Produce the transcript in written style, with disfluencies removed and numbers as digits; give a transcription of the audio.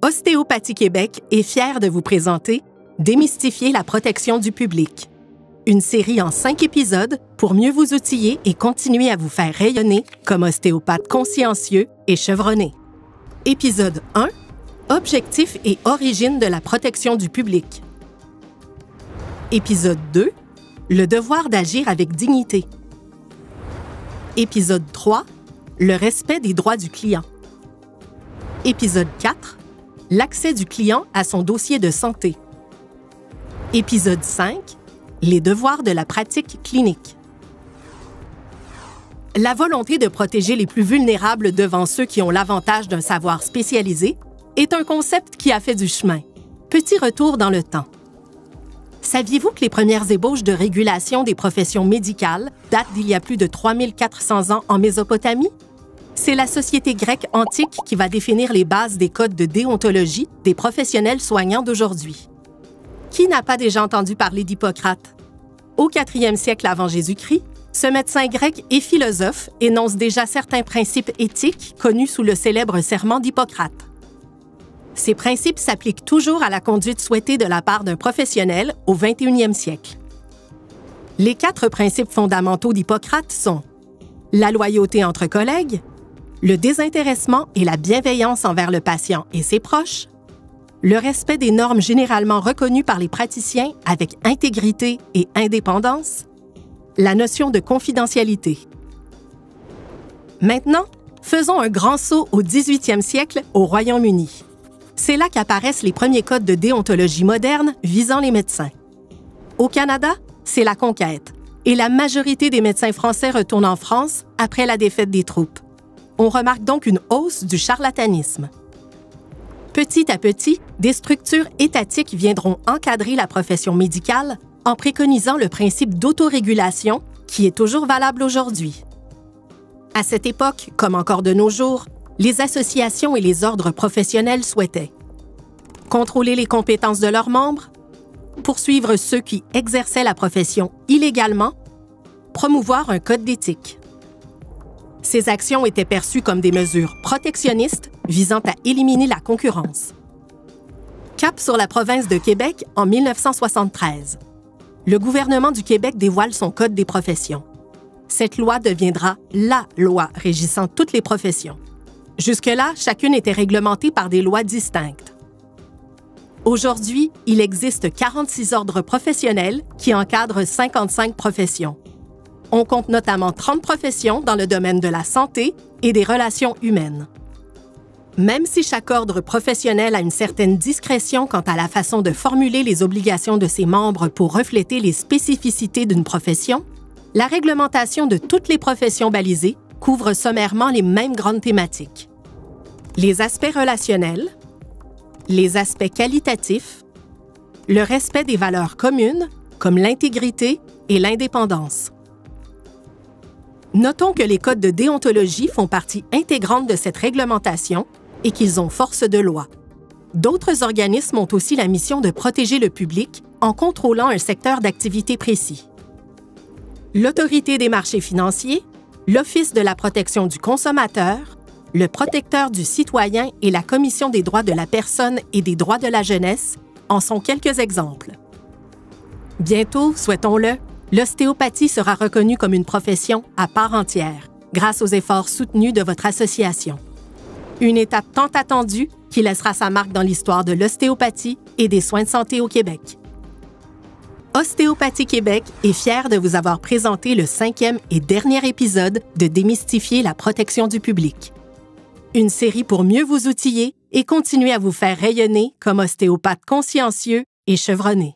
Ostéopathie Québec est fière de vous présenter Démystifier la protection du public. Une série en 5 épisodes pour mieux vous outiller et continuer à vous faire rayonner comme ostéopathe consciencieux et chevronné. Épisode 1. Objectifs et origine de la protection du public. Épisode 2. Le devoir d'agir avec dignité. Épisode 3. Le respect des droits du client. Épisode 4. L'accès du client à son dossier de santé. Épisode 5. Les devoirs de la pratique clinique. La volonté de protéger les plus vulnérables devant ceux qui ont l'avantage d'un savoir spécialisé est un concept qui a fait du chemin. Petit retour dans le temps. Saviez-vous que les premières ébauches de régulation des professions médicales datent d'il y a plus de 3400 ans en Mésopotamie? C'est la société grecque antique qui va définir les bases des codes de déontologie des professionnels soignants d'aujourd'hui. Qui n'a pas déjà entendu parler d'Hippocrate? Au 4e siècle avant Jésus-Christ, ce médecin grec et philosophe énonce déjà certains principes éthiques connus sous le célèbre serment d'Hippocrate. Ces principes s'appliquent toujours à la conduite souhaitée de la part d'un professionnel au 21e siècle. Les 4 principes fondamentaux d'Hippocrate sont la loyauté entre collègues, le désintéressement et la bienveillance envers le patient et ses proches, le respect des normes généralement reconnues par les praticiens avec intégrité et indépendance, la notion de confidentialité. Maintenant, faisons un grand saut au 18e siècle au Royaume-Uni. C'est là qu'apparaissent les premiers codes de déontologie moderne visant les médecins. Au Canada, c'est la conquête, et la majorité des médecins français retournent en France après la défaite des troupes. On remarque donc une hausse du charlatanisme. Petit à petit, des structures étatiques viendront encadrer la profession médicale en préconisant le principe d'autorégulation qui est toujours valable aujourd'hui. À cette époque, comme encore de nos jours, les associations et les ordres professionnels souhaitaient contrôler les compétences de leurs membres, poursuivre ceux qui exerçaient la profession illégalement, promouvoir un code d'éthique. Ces actions étaient perçues comme des mesures protectionnistes visant à éliminer la concurrence. Cap sur la province de Québec en 1973. Le gouvernement du Québec dévoile son Code des professions. Cette loi deviendra la loi régissant toutes les professions. Jusque-là, chacune était réglementée par des lois distinctes. Aujourd'hui, il existe 46 ordres professionnels qui encadrent 55 professions. On compte notamment 30 professions dans le domaine de la santé et des relations humaines. Même si chaque ordre professionnel a une certaine discrétion quant à la façon de formuler les obligations de ses membres pour refléter les spécificités d'une profession, la réglementation de toutes les professions balisées couvre sommairement les mêmes grandes thématiques. Les aspects relationnels, les aspects qualitatifs, le respect des valeurs communes, comme l'intégrité et l'indépendance. Notons que les codes de déontologie font partie intégrante de cette réglementation et qu'ils ont force de loi. D'autres organismes ont aussi la mission de protéger le public en contrôlant un secteur d'activité précis. L'Autorité des marchés financiers, l'Office de la protection du consommateur, le Protecteur du citoyen et la Commission des droits de la personne et des droits de la jeunesse en sont quelques exemples. Bientôt, souhaitons-le, l'ostéopathie sera reconnue comme une profession à part entière, grâce aux efforts soutenus de votre association. Une étape tant attendue qui laissera sa marque dans l'histoire de l'ostéopathie et des soins de santé au Québec. Ostéopathie Québec est fière de vous avoir présenté le 5e et dernier épisode de Démystifier la protection du public. Une série pour mieux vous outiller et continuer à vous faire rayonner comme ostéopathe consciencieux et chevronné.